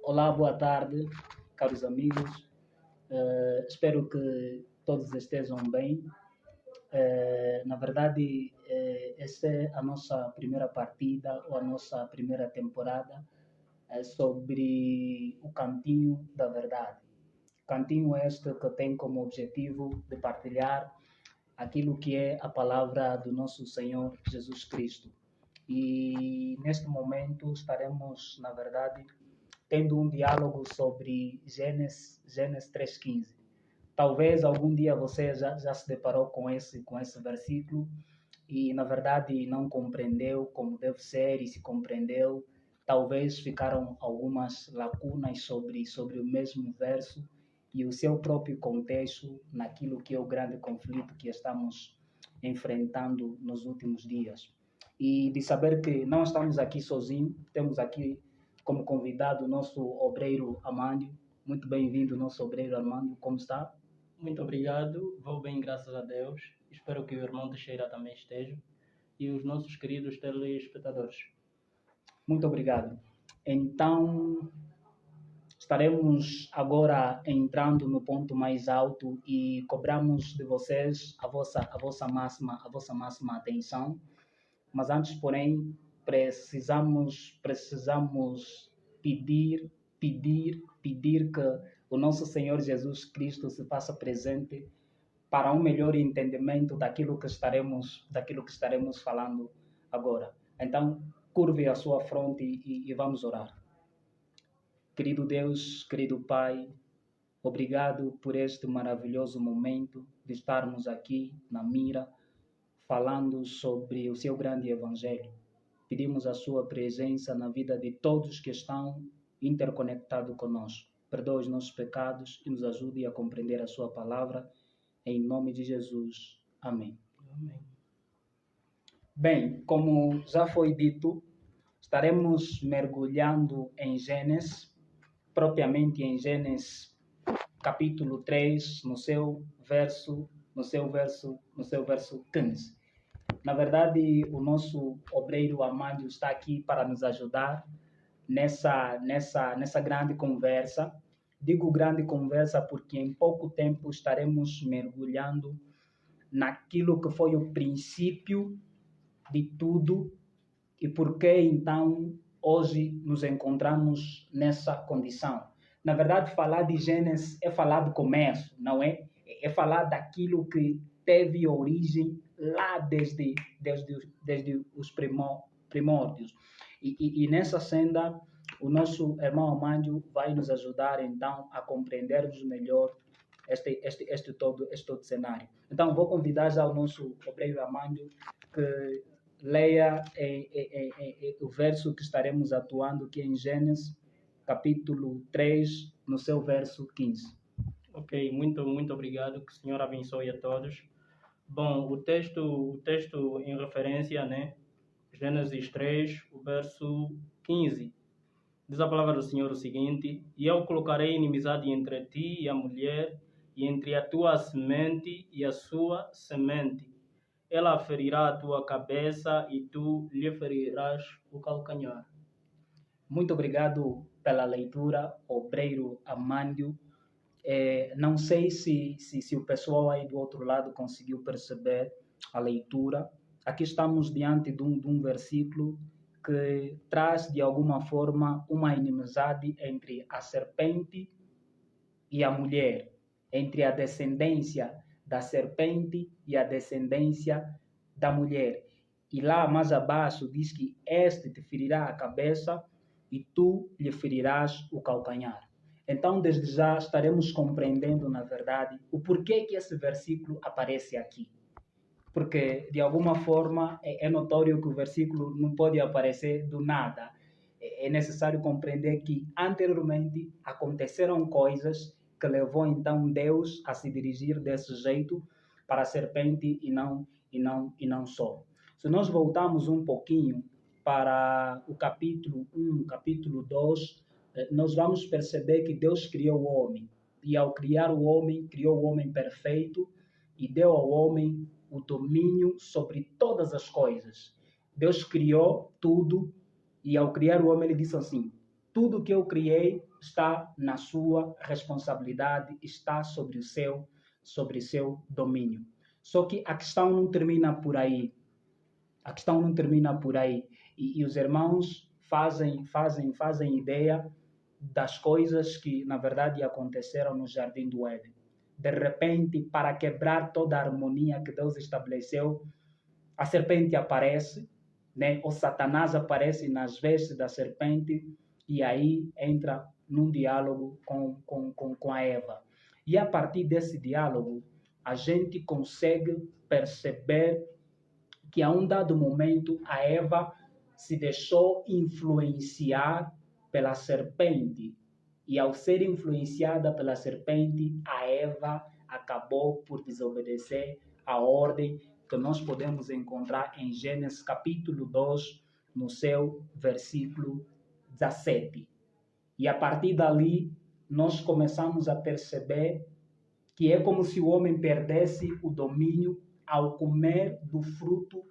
Olá, boa tarde, caros amigos. Espero que todos estejam bem. Na verdade, essa é a nossa primeira partida ou a nossa primeira temporada sobre o Cantinho da Verdade. Cantinho este que tem como objetivo de partilhar aquilo que é a palavra do nosso Senhor Jesus Cristo. E neste momento estaremos, na verdade, tendo um diálogo sobre Gênesis 3,15. Talvez algum dia você já se deparou com esse versículo e, na verdade, não compreendeu como deve ser, e se compreendeu, talvez ficaram algumas lacunas sobre o mesmo verso e o seu próprio contexto naquilo que é o grande conflito que estamos enfrentando nos últimos dias. E de saber que não estamos aqui sozinhos, temos aqui como convidado o nosso obreiro Amândio. Muito bem-vindo, nosso obreiro Amândio, como está? Muito obrigado, vou bem, graças a Deus. Espero que o irmão Teixeira também esteja e os nossos queridos telespectadores. Muito obrigado. Então, estaremos agora entrando no ponto mais alto e cobramos de vocês a vossa máxima atenção. Mas antes, porém, precisamos pedir que o nosso Senhor Jesus Cristo se faça presente para um melhor entendimento daquilo que estaremos falando agora. Então, curve a sua fronte e vamos orar. Querido Deus, querido Pai, obrigado por este maravilhoso momento de estarmos aqui na mira, falando sobre o seu grande evangelho. Pedimos a sua presença na vida de todos que estão interconectados conosco. Perdoe os nossos pecados e nos ajude a compreender a sua palavra. Em nome de Jesus. Amém. Amém. Bem, como já foi dito, estaremos mergulhando em Gênesis, propriamente em Gênesis capítulo 3, no seu verso 15. Na verdade, o nosso obreiro Amândio está aqui para nos ajudar nessa grande conversa. Digo grande conversa porque em pouco tempo estaremos mergulhando naquilo que foi o princípio de tudo e por que então hoje nos encontramos nessa condição. Na verdade, falar de Gênesis é falar do começo, não é? É falar daquilo que teve origem lá desde os primórdios. E nessa senda, o nosso irmão Amândio vai nos ajudar então a compreendermos melhor este todo cenário. Então, vou convidar já o nosso obreiro Amândio que leia o verso que estaremos atuando, que é em Gênesis, capítulo 3, no seu verso 15. Ok, muito obrigado, que o Senhor abençoe a todos. Bom, o texto em referência, né? Gênesis 3, o verso 15. Diz a palavra do Senhor o seguinte: E eu colocarei inimizade entre ti e a mulher, e entre a tua semente e a sua semente. Ela ferirá a tua cabeça e tu lhe ferirás o calcanhar. Muito obrigado pela leitura, obreiro Amândio. Não sei se o pessoal aí do outro lado conseguiu perceber a leitura. Aqui estamos diante de um versículo que traz de alguma forma uma inimizade entre a serpente e a mulher, entre a descendência da serpente e a descendência da mulher. E lá mais abaixo diz que este te ferirá a cabeça e tu lhe ferirás o calcanhar. Então, desde já estaremos compreendendo, na verdade, o porquê que esse versículo aparece aqui. Porque, de alguma forma, é notório que o versículo não pode aparecer do nada. É necessário compreender que, anteriormente, aconteceram coisas que levou, então, Deus a se dirigir desse jeito para a serpente e não só. Se nós voltarmos um pouquinho para o capítulo 1, capítulo 2, nós vamos perceber que Deus criou o homem. E ao criar o homem, criou o homem perfeito e deu ao homem o domínio sobre todas as coisas. Deus criou tudo e ao criar o homem ele disse assim: Tudo que eu criei está na sua responsabilidade, está sobre o seu domínio. Só que a questão não termina por aí. A questão não termina por aí. E os irmãos fazem ideia das coisas que, na verdade, aconteceram no Jardim do Éden. De repente, para quebrar toda a harmonia que Deus estabeleceu, a serpente aparece, né? O Satanás aparece nas vestes da serpente e aí entra num diálogo com a Eva. E a partir desse diálogo, a gente consegue perceber que a um dado momento a Eva se deixou influenciar pela serpente. E ao ser influenciada pela serpente, a Eva acabou por desobedecer a ordem que nós podemos encontrar em Gênesis capítulo 2, no seu versículo 17. E a partir dali, nós começamos a perceber que é como se o homem perdesse o domínio ao comer do fruto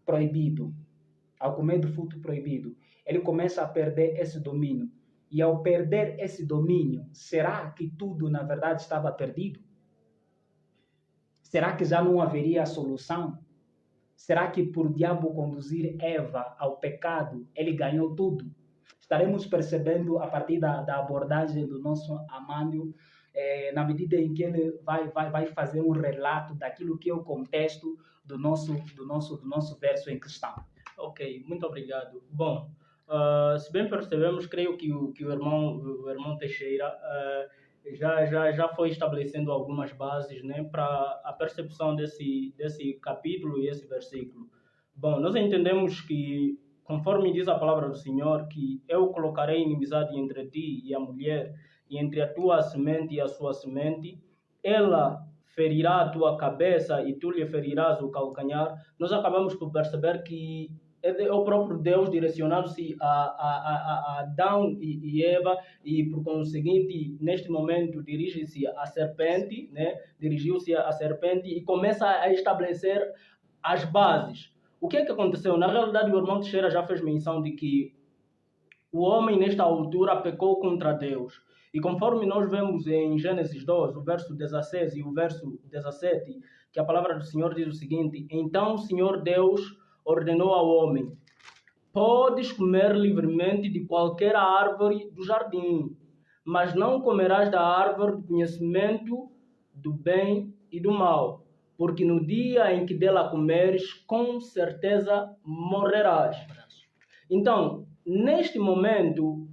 proibido. Ao comer do fruto proibido, ele começa a perder esse domínio. E ao perder esse domínio, será que tudo, na verdade, estava perdido? Será que já não haveria solução? Será que por o diabo conduzir Eva ao pecado, ele ganhou tudo? Estaremos percebendo a partir da abordagem do nosso Amândio, na medida em que ele vai fazer um relato daquilo que é o contexto do nosso verso em questão. Ok, muito obrigado. Bom, se bem percebemos, creio que o irmão Teixeira já foi estabelecendo algumas bases, né, para a percepção desse capítulo e esse versículo. Bom, nós entendemos que, conforme diz a palavra do Senhor, que eu colocarei inimizade entre ti e a mulher, e entre a tua semente e a sua semente, ela ferirá a tua cabeça e tu lhe ferirás o calcanhar. Nós acabamos por perceber que é o próprio Deus direcionando-se a Adão e Eva, e por conseguinte, neste momento, dirige-se à serpente, né? Dirigiu-se à serpente e começa a estabelecer as bases. O que é que aconteceu? Na realidade, o irmão Teixeira já fez menção de que o homem, nesta altura, pecou contra Deus. E conforme nós vemos em Gênesis 2, o verso 16 e o verso 17, que a palavra do Senhor diz o seguinte: então o Senhor Deus ordenou ao homem: podes comer livremente de qualquer árvore do jardim, mas não comerás da árvore do conhecimento do bem e do mal, porque no dia em que dela comeres, com certeza morrerás. Então, neste momento,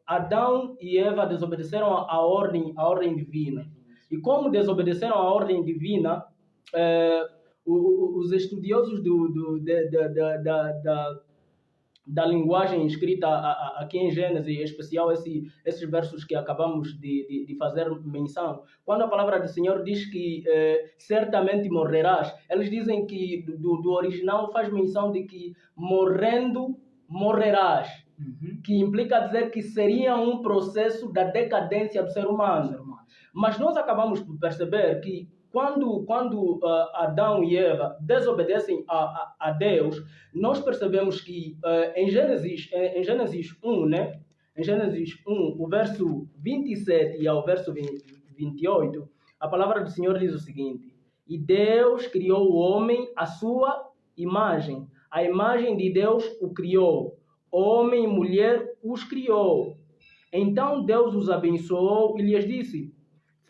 Adão e Eva desobedeceram a ordem divina. E como desobedeceram a ordem divina, os estudiosos da linguagem escrita aqui em Gênesis, em especial esses versos que acabamos de fazer menção, quando a palavra do Senhor diz que certamente morrerás, eles dizem que do original faz menção de que morrendo morrerás, que implica dizer que seria um processo da decadência do ser humano. Mas nós acabamos por perceber que quando Adão e Eva desobedecem a Deus, nós percebemos que em Gênesis 1, né? Em Gênesis 1, o verso 27 e ao verso 28, a palavra do Senhor diz o seguinte: e Deus criou o homem à sua imagem. A imagem de Deus o criou. Homem e mulher os criou. Então Deus os abençoou e lhes disse: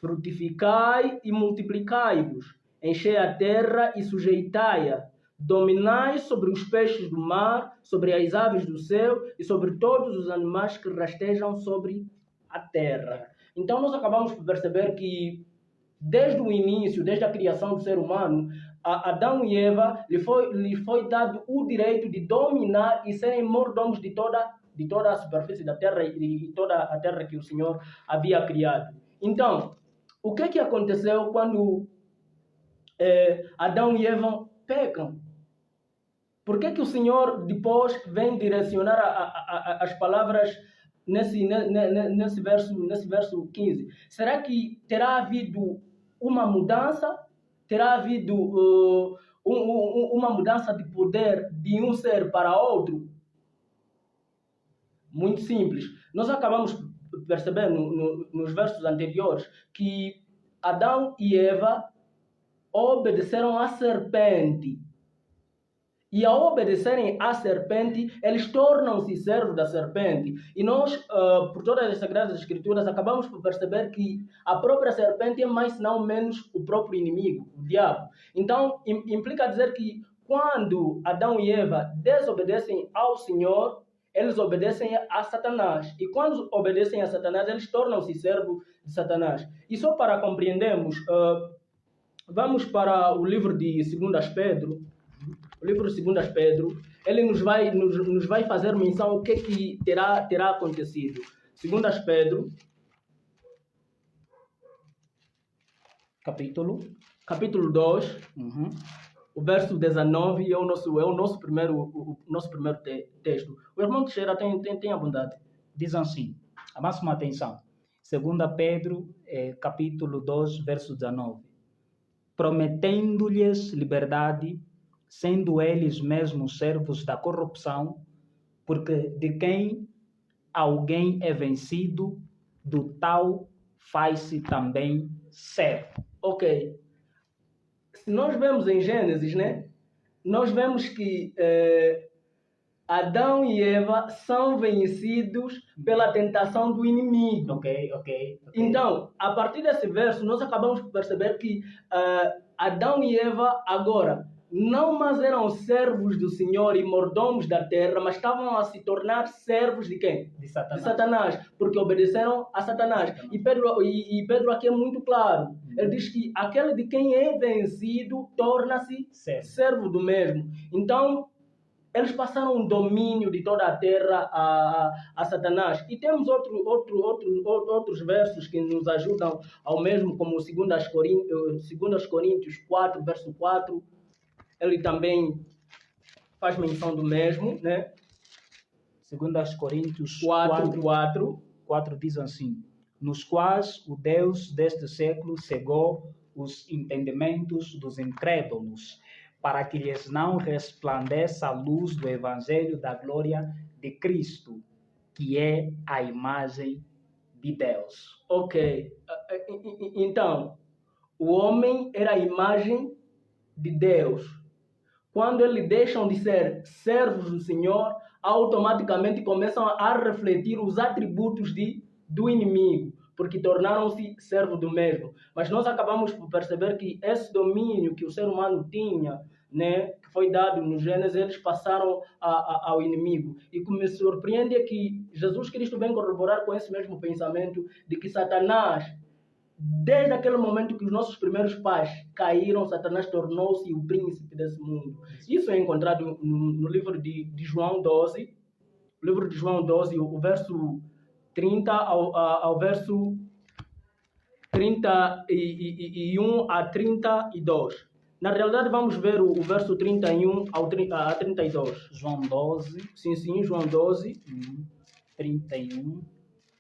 frutificai e multiplicai-vos, enchei a terra e sujeitai-a, dominai sobre os peixes do mar, sobre as aves do céu e sobre todos os animais que rastejam sobre a terra. Então nós acabamos por perceber que desde o início, desde a criação do ser humano, a Adão e Eva lhe foi dado o direito de dominar e serem mordomos de toda a superfície da terra e toda a terra que o Senhor havia criado. Então, o que aconteceu quando Adão e Eva pecam? Por que o Senhor depois vem direcionar as palavras nesse verso 15? Será que terá havido uma mudança? Terá havido uma mudança de poder de um ser para outro? Muito simples. Nós acabamos de perceber nos versos anteriores que Adão e Eva obedeceram à serpente. E ao obedecerem à serpente, eles tornam-se servos da serpente. E nós, por todas as Sagradas Escrituras, acabamos por perceber que a própria serpente é mais não menos o próprio inimigo, o diabo. Então, implica dizer que quando Adão e Eva desobedecem ao Senhor, eles obedecem a Satanás. E quando obedecem a Satanás, eles tornam-se servos de Satanás. E só para compreendermos, vamos para o livro de 2 Pedro. O livro de 2 Pedro, ele nos vai fazer menção o que terá acontecido. 2 Pedro, capítulo 2, o verso 19 é o nosso primeiro texto. O irmão Teixeira tem a bondade. Diz assim, a máxima atenção. 2 Pedro, capítulo 2, verso 19. Prometendo-lhes liberdade, sendo eles mesmos servos da corrupção, porque de quem alguém é vencido, do tal faz-se também servo. Ok. Se nós vemos em Gênesis, né? Nós vemos que Adão e Eva são vencidos pela tentação do inimigo. Ok. Então, a partir desse verso, nós acabamos por perceber que Adão e Eva agora não mais eram servos do Senhor e mordomos da terra, mas estavam a se tornar servos de quem? De Satanás. De Satanás, porque obedeceram a Satanás. E Pedro aqui é muito claro. Ele diz que aquele de quem é vencido torna-se servo do mesmo. Então, eles passaram um domínio de toda a terra a Satanás. E temos outros versos que nos ajudam ao mesmo, como 2 Coríntios 4, verso 4. Ele também faz menção do mesmo, né? 2 Coríntios 4 diz assim: nos quais o Deus deste século cegou os entendimentos dos incrédulos, para que lhes não resplandeça a luz do evangelho da glória de Cristo, que é a imagem de Deus. Ok. Então, o homem era a imagem de Deus. Quando eles deixam de ser servos do Senhor, automaticamente começam a refletir os atributos do inimigo, porque tornaram-se servos do mesmo. Mas nós acabamos por perceber que esse domínio que o ser humano tinha, né, que foi dado no Gênesis, eles passaram ao inimigo. E o que me surpreende é que Jesus Cristo vem corroborar com esse mesmo pensamento de que Satanás, desde aquele momento que os nossos primeiros pais caíram, Satanás tornou-se o príncipe desse mundo. Isso é encontrado no livro de João 12, o livro de João 12, o verso 30 ao verso 31 a 32. Na realidade, vamos ver o verso 31 a 32. João 12. Sim, João 12. 31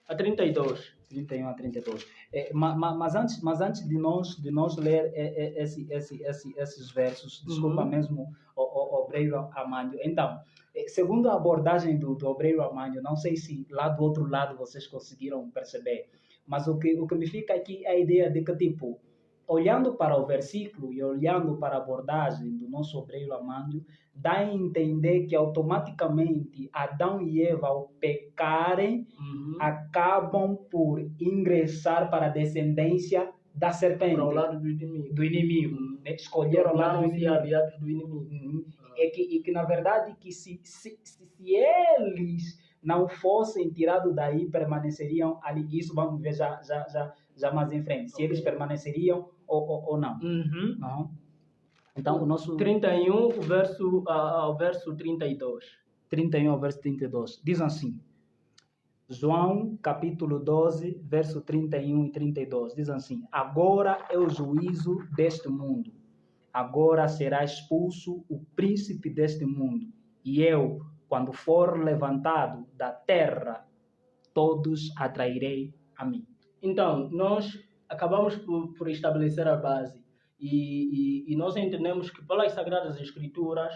a 32. 31 a 32. Mas antes de nós ler esses versos, desculpa mesmo, o obreiro Amândio. Então, segundo a abordagem do obreiro Amândio, não sei se lá do outro lado vocês conseguiram perceber, mas o que me fica aqui é a ideia de que, tipo, olhando para o versículo e olhando para a abordagem do nosso obreiro Amândio, dá a entender que automaticamente Adão e Eva, ao pecarem, acabam por ingressar para a descendência da serpente. Para o lado do inimigo. Escolheram o lado do inimigo. Aliados do inimigo. E que na verdade, que se eles não fossem tirados daí, permaneceriam ali. Isso vamos ver já mais em frente. Se eles permaneceriam ou não. Não. Então, o nosso 31, ao verso 32. 31 ao verso 32. Diz assim. João, capítulo 12, verso 31 e 32. Diz assim: agora é o juízo deste mundo. Agora será expulso o príncipe deste mundo. E eu, quando for levantado da terra, todos atrairei a mim. Então, nós acabamos por estabelecer a base. E nós entendemos que pelas Sagradas Escrituras,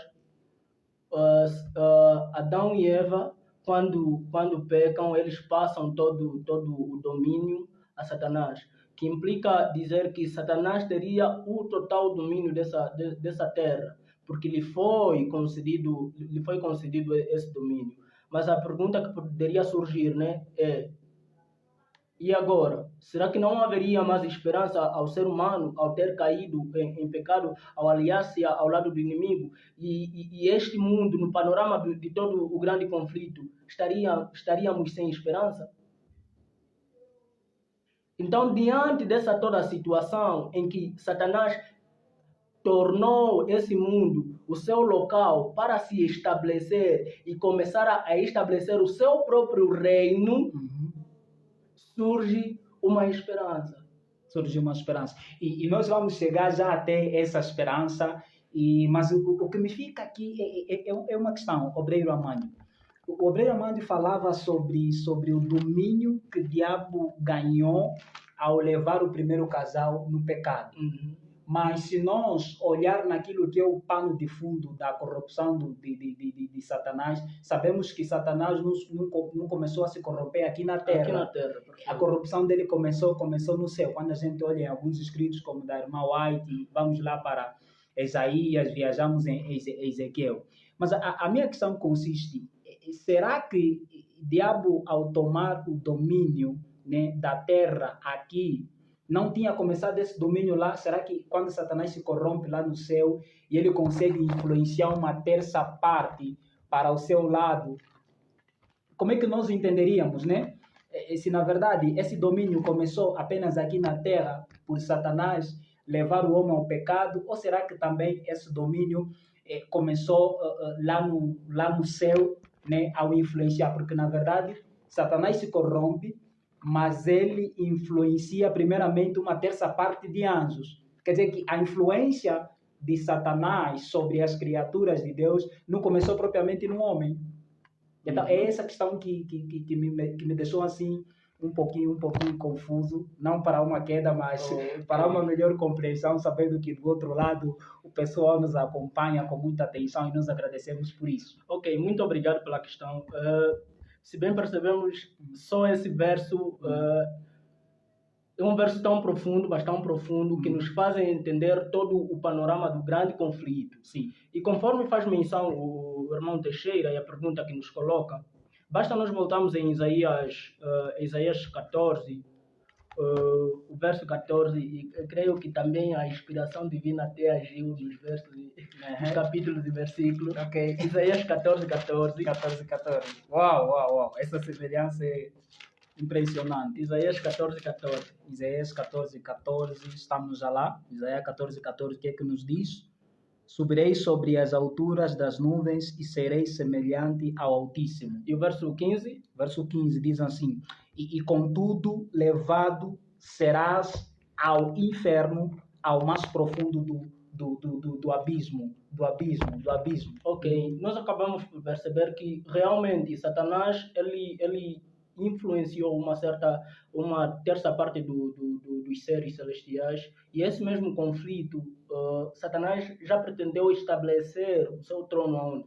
Adão e Eva quando pecam, eles passam todo o domínio a Satanás, que implica dizer que Satanás teria o total domínio dessa terra, porque lhe foi concedido esse domínio. Mas a pergunta que poderia surgir, né, é: e agora? Será que não haveria mais esperança ao ser humano ao ter caído em pecado, ao aliar-se ao lado do inimigo? E este mundo, no panorama de todo o grande conflito, estaríamos sem esperança? Então, diante dessa toda a situação em que Satanás tornou esse mundo o seu local para se estabelecer e começar a estabelecer o seu próprio reino, surge uma esperança. Surge uma esperança. E nós vamos chegar já até essa esperança, mas o que me fica aqui é uma questão, Obreiro Amândio. O Obreiro Amândio falava sobre o domínio que o diabo ganhou ao levar o primeiro casal no pecado. Mas se nós olhar naquilo que é o pano de fundo da corrupção de Satanás, sabemos que Satanás não começou a se corromper aqui na Terra. A corrupção dele começou no céu. Quando a gente olha em alguns escritos, como da irmã White, vamos lá para Isaías, viajamos em Ezequiel. Mas a minha questão consiste: será que o diabo, ao tomar o domínio, né, da Terra aqui, não tinha começado esse domínio lá? Será que quando Satanás se corrompe lá no céu e ele consegue influenciar uma terça parte para o seu lado, como é que nós entenderíamos, né? Se na verdade esse domínio começou apenas aqui na terra por Satanás levar o homem ao pecado, ou será que também esse domínio começou lá no céu, né, ao influenciar? Porque na verdade Satanás se corrompe, mas ele influencia primeiramente uma terça parte de anjos. Quer dizer que a influência de Satanás sobre as criaturas de Deus não começou propriamente no homem. Então, é essa questão que me deixou assim um pouquinho confuso, não para uma queda, mas para uma melhor compreensão, sabendo que do outro lado o pessoal nos acompanha com muita atenção e nós agradecemos por isso. Ok, muito obrigado pela questão. Se bem percebemos, só esse verso é um verso tão profundo, mas tão profundo, que nos faz entender todo o panorama do grande conflito. Sim. E conforme faz menção o irmão Teixeira e a pergunta que nos coloca, basta nós voltarmos em Isaías 14, o verso 14, e eu creio que também a inspiração divina até agiu nos versos, nos capítulos e versículos. Ok. Isaías 14. Uau. Essa semelhança é impressionante. Isaías 14. Isaías 14, estamos já lá. Isaías 14, o que é que nos diz? Subirei sobre as alturas das nuvens e serei semelhante ao Altíssimo. E o verso 15? Verso 15 diz assim: e contudo levado serás ao inferno, ao mais profundo do abismo. Ok, nós acabamos por perceber que realmente Satanás ele influenciou uma terça parte dos seres celestiais, e esse mesmo conflito, Satanás já pretendeu estabelecer o seu trono onde?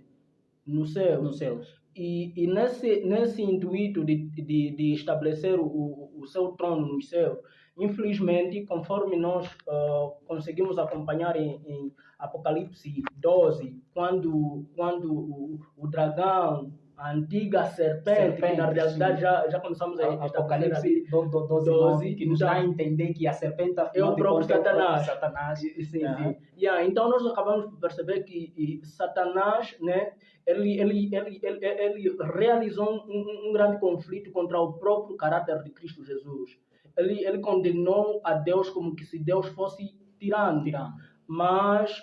No céu. Nos céus. E nesse intuito de estabelecer o seu trono no céu, infelizmente, conforme nós conseguimos acompanhar em Apocalipse 12, quando o dragão, a antiga serpente, que na realidade já começamos a Apocalipse 12, que nos dá a entender que a serpente é o próprio Satanás. Sim. Então nós acabamos por perceber que Satanás, né, ele realizou um grande conflito contra o próprio caráter de Cristo Jesus. Ele condenou a Deus como que se Deus fosse tirano. Mas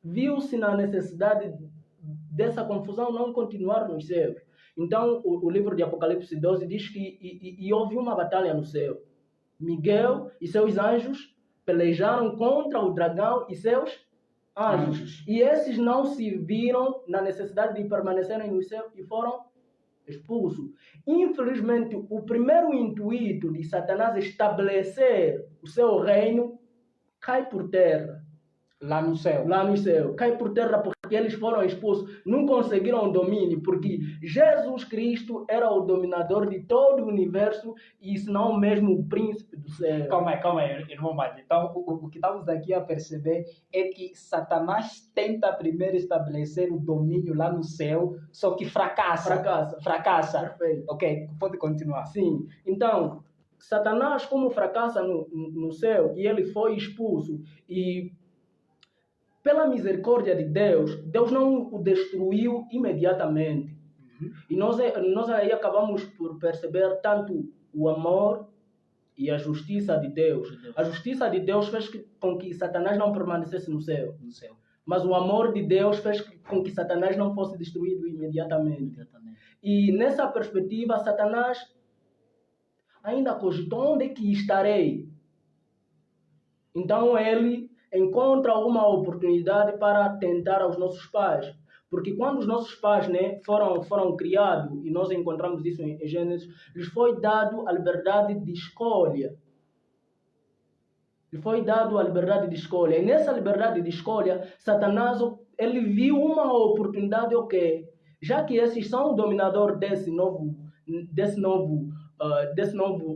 viu-se na necessidade dessa confusão não continuar nos céus. Então, o livro de Apocalipse 12 diz que houve uma batalha no céu. Miguel e seus anjos pelejaram contra o dragão e seus anjos. E esses não se viram na necessidade de permanecerem no céu e foram expulsos. Infelizmente, o primeiro intuito de Satanás estabelecer o seu reino cai por terra. Lá no céu. Cai por terra porque porque eles foram expulsos, não conseguiram o domínio, porque Jesus Cristo era o dominador de todo o universo e se não mesmo o príncipe do céu. Calma aí, irmão Mário. Então, o que estamos aqui a perceber é que Satanás tenta primeiro estabelecer o domínio lá no céu, só que fracassa. Perfeito. Ok, pode continuar. Sim, então, Satanás como fracassa no céu e ele foi expulso e pela misericórdia de Deus, Deus não o destruiu imediatamente. E nós aí acabamos por perceber tanto o amor e a justiça de Deus. A justiça de Deus fez com que Satanás não permanecesse no céu. Mas o amor de Deus fez com que Satanás não fosse destruído imediatamente. E nessa perspectiva, Satanás ainda cogitou: onde é que estarei? Então ele encontra uma oportunidade para tentar aos nossos pais. Porque quando os nossos pais, né, foram criados, e nós encontramos isso em Gênesis, lhes foi dado a liberdade de escolha. Lhe foi dado a liberdade de escolha. E nessa liberdade de escolha, Satanás ele viu uma oportunidade, ok, já que esses são o dominador desse novo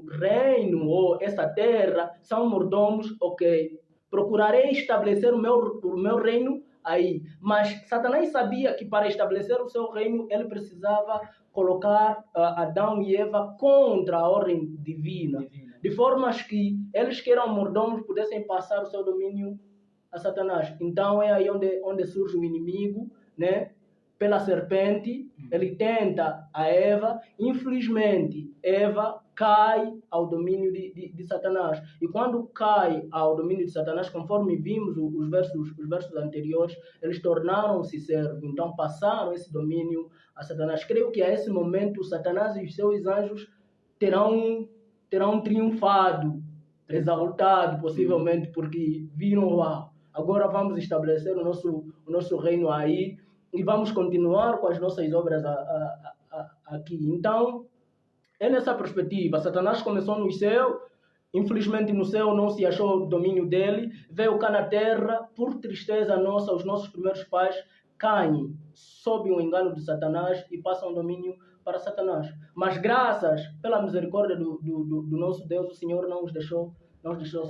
reino, ou essa terra, são mordomos, ok, procurarei estabelecer o meu reino aí. Mas Satanás sabia que para estabelecer o seu reino, ele precisava colocar Adão e Eva contra a ordem divina. De formas que eles que eram mordomos pudessem passar o seu domínio a Satanás. Então é aí onde surge o inimigo, né? Pela serpente, ele tenta a Eva. Infelizmente, Eva cai ao domínio de Satanás. E quando cai ao domínio de Satanás, conforme vimos os versos anteriores, eles tornaram-se servos. Então passaram esse domínio a Satanás. Creio que a esse momento Satanás e os seus anjos terão triunfado, exaltado possivelmente, porque viram lá. Agora vamos estabelecer o nosso reino aí e vamos continuar com as nossas obras aqui. Então, é nessa perspectiva. Satanás começou no céu, infelizmente no céu não se achou o domínio dele, veio cá na terra, por tristeza nossa, os nossos primeiros pais caem sob o engano de Satanás e passam o domínio para Satanás. Mas graças pela misericórdia do nosso Deus, o Senhor não nos deixou só.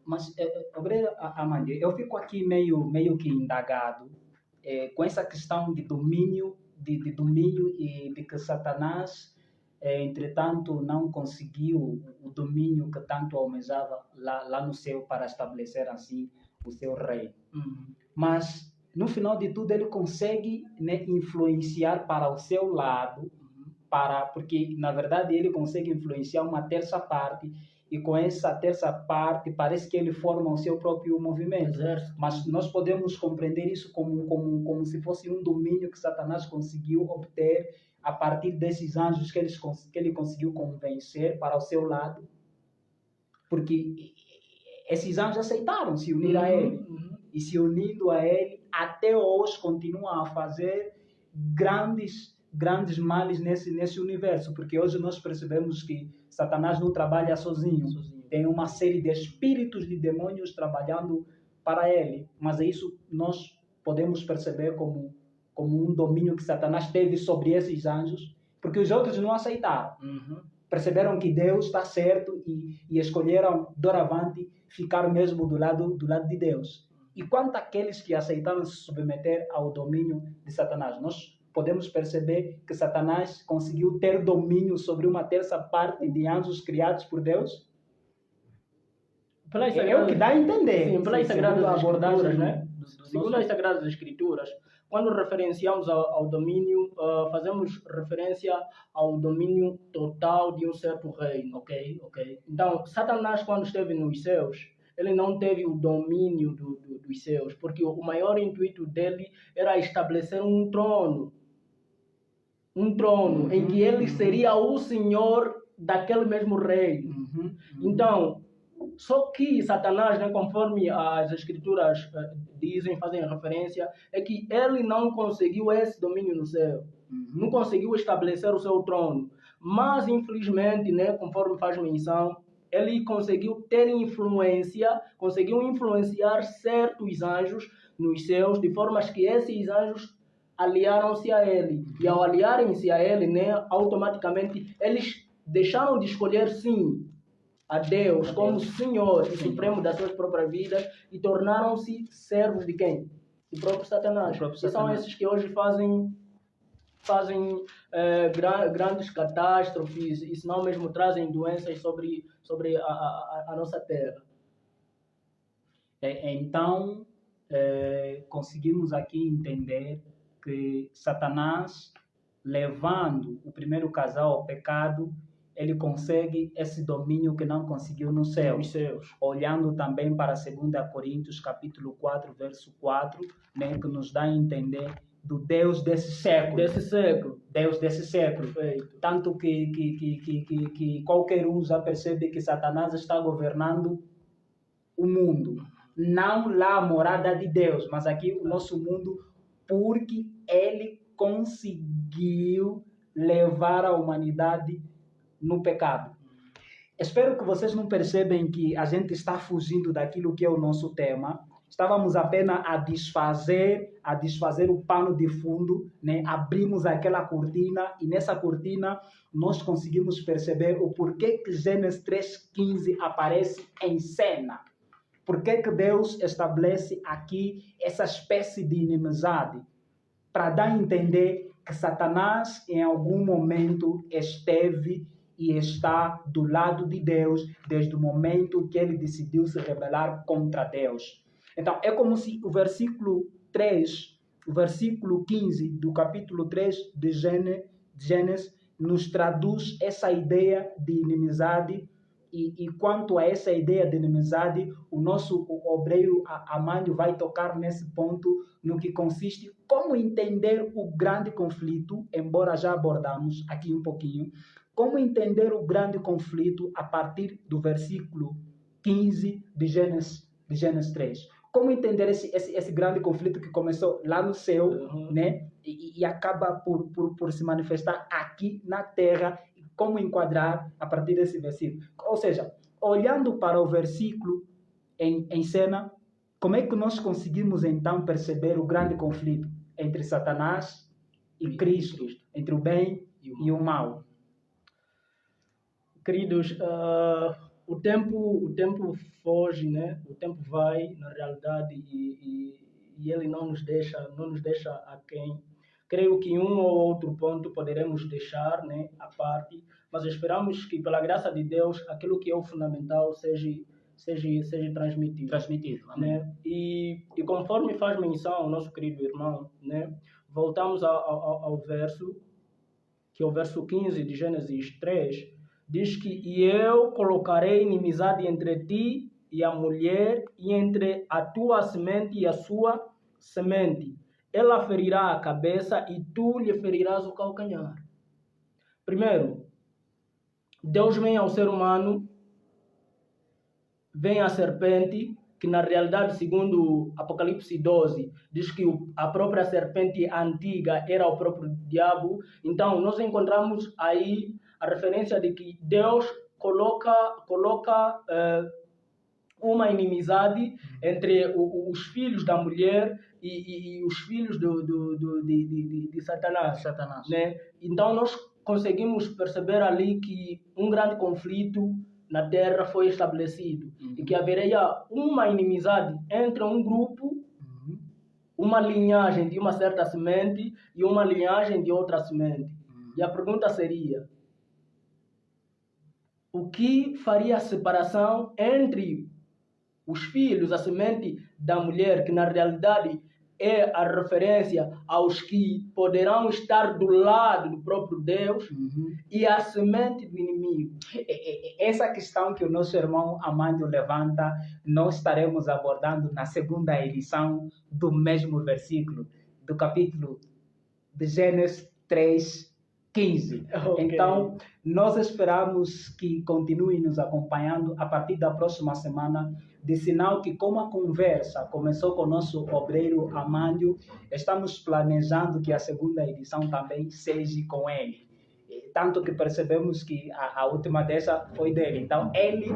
Mas, obreiro Amandio, eu fico aqui meio que indagado com essa questão de domínio, de domínio e de que Satanás, entretanto, não conseguiu o domínio que tanto almejava lá no céu para estabelecer assim o seu reino. Mas, no final de tudo, ele consegue, né, influenciar para o seu lado, porque, na verdade, ele consegue influenciar uma terça parte, e com essa terça parte parece que ele forma o seu próprio movimento. Mas nós podemos compreender isso como se fosse um domínio que Satanás conseguiu obter a partir desses anjos que ele conseguiu convencer para o seu lado, porque esses anjos aceitaram se unir a ele, e se unindo a ele, até hoje continuam a fazer grandes males nesse universo, porque hoje nós percebemos que Satanás não trabalha sozinho. Tem uma série de espíritos de demônios trabalhando para ele, mas isso nós podemos perceber como um domínio que Satanás teve sobre esses anjos, porque os outros não aceitaram. Perceberam que Deus está certo e escolheram doravante ficar mesmo do lado de Deus. E quanto àqueles que aceitaram se submeter ao domínio de Satanás, nós podemos perceber que Satanás conseguiu ter domínio sobre uma terça parte de anjos criados por Deus? É o que dá a entender. Sim, pelas Sagradas Escrituras, né? Segundo as Sagradas Escrituras, quando referenciamos ao domínio, fazemos referência ao domínio total de um certo reino, ok? Então, Satanás, quando esteve nos céus, ele não teve o domínio dos céus, porque o maior intuito dele era estabelecer um trono em que ele seria o senhor daquele mesmo reino. Então, só que Satanás, né, conforme as escrituras fazem referência, é que ele não conseguiu esse domínio no céu, não conseguiu estabelecer o seu trono, mas infelizmente, né, conforme faz menção, ele conseguiu influenciar certos anjos nos céus, de forma que esses anjos aliaram-se a ele. E ao aliarem-se a ele, né, automaticamente eles deixaram de escolher sim a Deus como Senhor e Supremo das suas próprias vidas e tornaram-se servos de quem? Do próprio Satanás. E são esses que hoje fazem grandes catástrofes e se não mesmo trazem doenças sobre a nossa terra. Então, conseguimos aqui entender que Satanás, levando o primeiro casal ao pecado, ele consegue esse domínio que não conseguiu nos céus. Olhando também para 2 Coríntios, capítulo 4, verso 4, né, que nos dá a entender do Deus desse século. Deus desse século. Perfeito. Tanto que qualquer um já percebe que Satanás está governando o mundo. Não lá a morada de Deus, mas aqui o nosso mundo, porque ele conseguiu levar a humanidade no pecado. Espero que vocês não percebem que a gente está fugindo daquilo que é o nosso tema. Estávamos apenas a desfazer o pano de fundo, né? Abrimos aquela cortina e nessa cortina nós conseguimos perceber o porquê que Gênesis 3:15 aparece em cena. Por que Deus estabelece aqui essa espécie de inimizade? Para dar a entender que Satanás em algum momento esteve e está do lado de Deus desde o momento que ele decidiu se rebelar contra Deus. Então, é como se o versículo 15 do capítulo 3 de Gênesis nos traduz essa ideia de inimizade. E quanto a essa ideia de inimizade, o nosso obreiro Amândio vai tocar nesse ponto, no que consiste, como entender o grande conflito, embora já abordamos aqui um pouquinho, como entender o grande conflito a partir do versículo 15 de Gênesis 3. Como entender esse grande conflito que começou lá no céu, né? E acaba por se manifestar aqui na terra. Como enquadrar a partir desse versículo? Ou seja, olhando para o versículo em cena, como é que nós conseguimos então perceber o grande conflito entre Satanás e Cristo, entre o bem e o mal? Queridos, o tempo foge, né? O tempo vai, na realidade, e ele não nos deixa a quem. Creio que um ou outro ponto poderemos deixar, né, à parte, mas esperamos que, pela graça de Deus, aquilo que é o fundamental seja transmitido. Né? E conforme faz menção o nosso querido irmão, né, voltamos ao verso, que é o verso 15 de Gênesis 3, diz que e eu colocarei inimizade entre ti e a mulher, e entre a tua semente e a sua semente. Ela ferirá a cabeça e tu lhe ferirás o calcanhar. Primeiro, Deus vem ao ser humano, vem a serpente, que na realidade, segundo Apocalipse 12, diz que a própria serpente antiga era o próprio diabo. Então, nós encontramos aí a referência de que Deus coloca uma inimizade entre os filhos da mulher e os filhos de Satanás. Né? Então, nós conseguimos perceber ali que um grande conflito na terra foi estabelecido. E que haveria uma inimizade entre um grupo, uma linhagem de uma certa semente e uma linhagem de outra semente. E a pergunta seria: o que faria a separação entre os filhos, a semente da mulher, que na realidade é a referência aos que poderão estar do lado do próprio Deus, e a semente do inimigo? Essa questão que o nosso irmão Amândio levanta, nós estaremos abordando na segunda edição do mesmo versículo, do capítulo de Gênesis 3:15. Okay. Então, nós esperamos que continuem nos acompanhando a partir da próxima semana, de sinal que, como a conversa começou com o nosso obreiro Amândio, estamos planejando que a segunda edição também seja com ele. Tanto que percebemos que a última dessa foi dele. Então, ele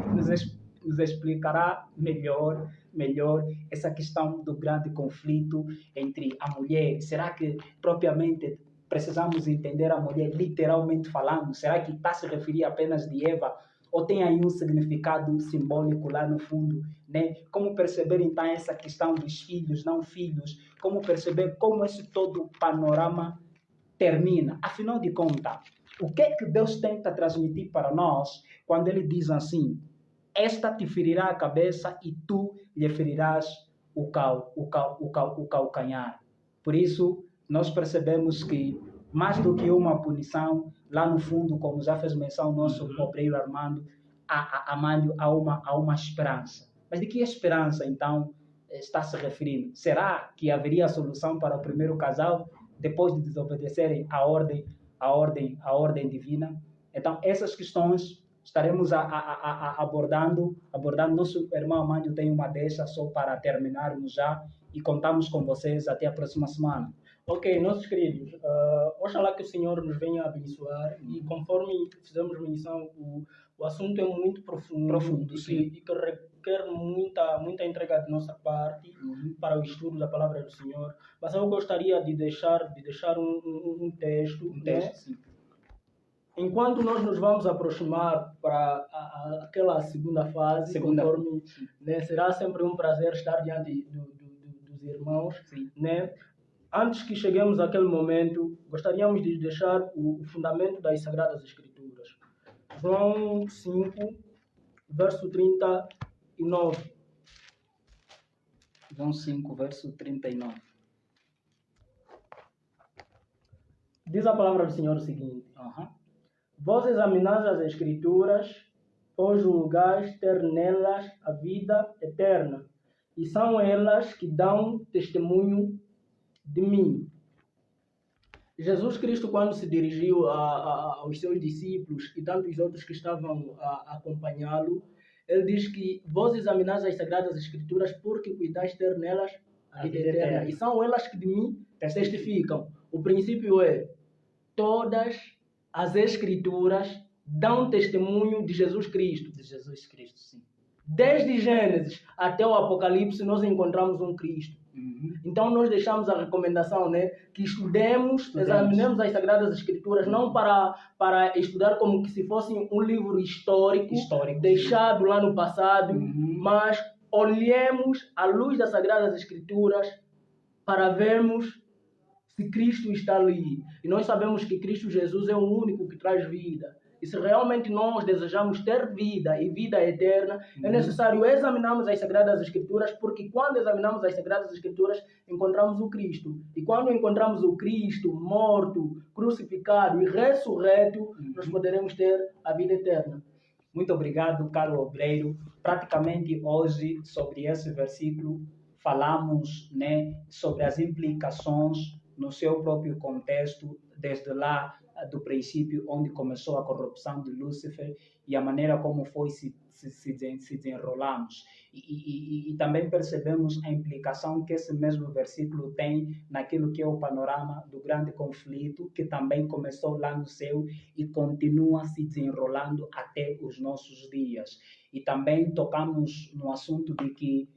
nos explicará melhor melhor essa questão do grande conflito entre a mulher. Será que propriamente precisamos entender a mulher literalmente falando? Será que está se referir apenas de Eva? Ou tem aí um significado simbólico lá no fundo, né? Como perceber então essa questão dos filhos, não filhos? Como perceber como esse todo panorama termina? Afinal de contas, o que é que Deus tenta transmitir para nós quando Ele diz assim: esta te ferirá a cabeça e tu lhe ferirás o calcanhar. Por isso, nós percebemos que, mais do que uma punição, lá no fundo, como já fez menção o nosso obreiro Armando, há uma esperança. Mas de que esperança, então, está se referindo? Será que haveria solução para o primeiro casal depois de desobedecerem a ordem divina? Então, essas questões estaremos abordando. Nosso irmão Armando tem uma deixa só para terminarmos já e contamos com vocês até a próxima semana. Ok, nossos queridos, oxalá que o Senhor nos venha abençoar e conforme fizemos menção, o assunto é muito profundo e que requer muita entrega de nossa parte para o estudo da palavra do Senhor. Mas eu gostaria de deixar um texto, né? Sim. Enquanto nós nos vamos aproximar para aquela segunda fase, conforme, né, será sempre um prazer estar diante dos irmãos, sim, né? Antes que cheguemos àquele momento, gostaríamos de deixar o fundamento das Sagradas Escrituras. João 5, verso 39. João 5, verso 39. Diz a palavra do Senhor o seguinte: Vós examinais as Escrituras, pois julgais ter nelas a vida eterna, e são elas que dão testemunho de mim. Jesus Cristo, quando se dirigiu aos seus discípulos e tantos outros que estavam a acompanhá-lo, ele diz que vós examinais as Sagradas Escrituras porque cuidais ter nelas a vida eterna. E são elas que de mim testificam. O princípio é: todas as Escrituras dão testemunho de Jesus Cristo. De Jesus Cristo, sim. Desde Gênesis até o Apocalipse, nós encontramos um Cristo. Então, nós deixamos a recomendação, né, que estudemos, examinemos as Sagradas Escrituras, não para estudar como que se fosse um livro histórico deixado lá no passado, mas olhemos à luz das Sagradas Escrituras para vermos se Cristo está ali. E nós sabemos que Cristo Jesus é o único que traz vida. E se realmente nós desejamos ter vida e vida eterna, é necessário examinarmos as Sagradas Escrituras, porque quando examinamos as Sagradas Escrituras, encontramos o Cristo. E quando encontramos o Cristo morto, crucificado e ressurreto, nós poderemos ter a vida eterna. Muito obrigado, caro obreiro. Praticamente hoje, sobre esse versículo, falamos, né, sobre as implicações no seu próprio contexto, desde lá do princípio, onde começou a corrupção de Lúcifer e a maneira como foi se desenrolamos. E também percebemos a implicação que esse mesmo versículo tem naquilo que é o panorama do grande conflito, que também começou lá no céu e continua se desenrolando até os nossos dias. E também tocamos no assunto de que,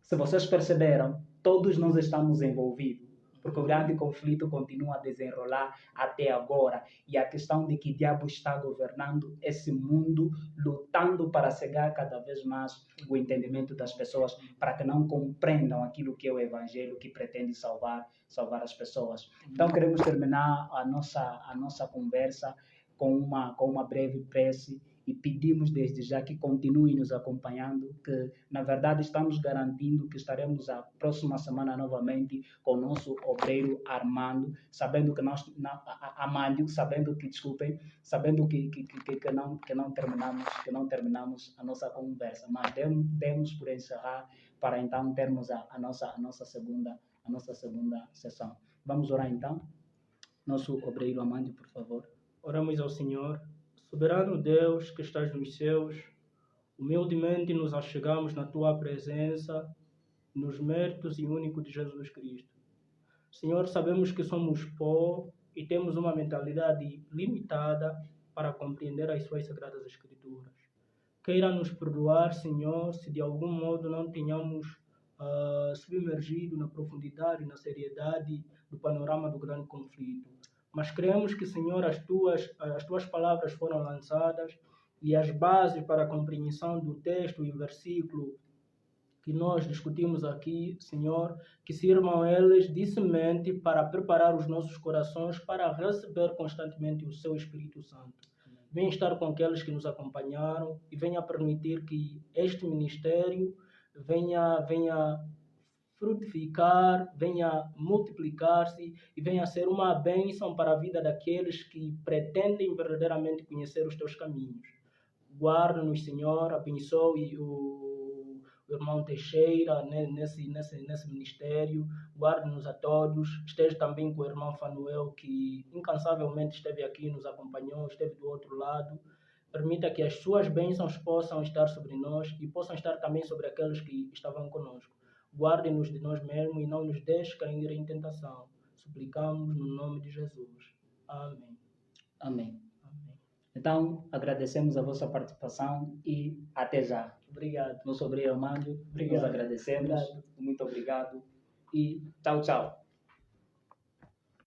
se vocês perceberam, todos nós estamos envolvidos, porque o grande conflito continua a desenrolar até agora. E a questão de que o diabo está governando esse mundo, lutando para cegar cada vez mais o entendimento das pessoas, para que não compreendam aquilo que é o Evangelho, que pretende salvar as pessoas. Então, queremos terminar a nossa conversa com uma breve prece e pedimos desde já que continuem nos acompanhando, que na verdade estamos garantindo que estaremos a próxima semana novamente com o nosso obreiro Armando, sabendo que não terminamos a nossa conversa, mas demos por encerrar para então termos a nossa segunda sessão. Vamos orar então. Nosso obreiro Armando, por favor. Oramos ao Senhor. Soberano Deus que estás nos céus, humildemente nos achegamos na Tua presença, nos méritos e único de Jesus Cristo. Senhor, sabemos que somos pó e temos uma mentalidade limitada para compreender as Suas Sagradas Escrituras. queira nos perdoar, Senhor, se de algum modo não tenhamos submergido na profundidade e na seriedade do panorama do grande conflito. Mas cremos que, Senhor, as tuas palavras foram lançadas e as bases para a compreensão do texto e versículo que nós discutimos aqui, Senhor, que sirvam eles de semente para preparar os nossos corações para receber constantemente o Seu Espírito Santo. Venha estar com aqueles que nos acompanharam e venha permitir que este ministério venha frutificar, venha multiplicar-se e venha ser uma bênção para a vida daqueles que pretendem verdadeiramente conhecer os teus caminhos. Guarda-nos, Senhor, abençoe o irmão Teixeira nesse ministério, guarde-nos a todos, esteja também com o irmão Fanuel, que incansavelmente esteve aqui, nos acompanhou, esteve do outro lado. Permita que as suas bênçãos possam estar sobre nós e possam estar também sobre aqueles que estavam conosco. Guarde-nos de nós mesmos e não nos deixe cair em tentação. Suplicamos no nome de Jesus. Amém. Amém. Então, agradecemos a vossa participação e até já. Obrigado. Nosso obreiro Armando, nós agradecemos. Muito obrigado e tchau, tchau.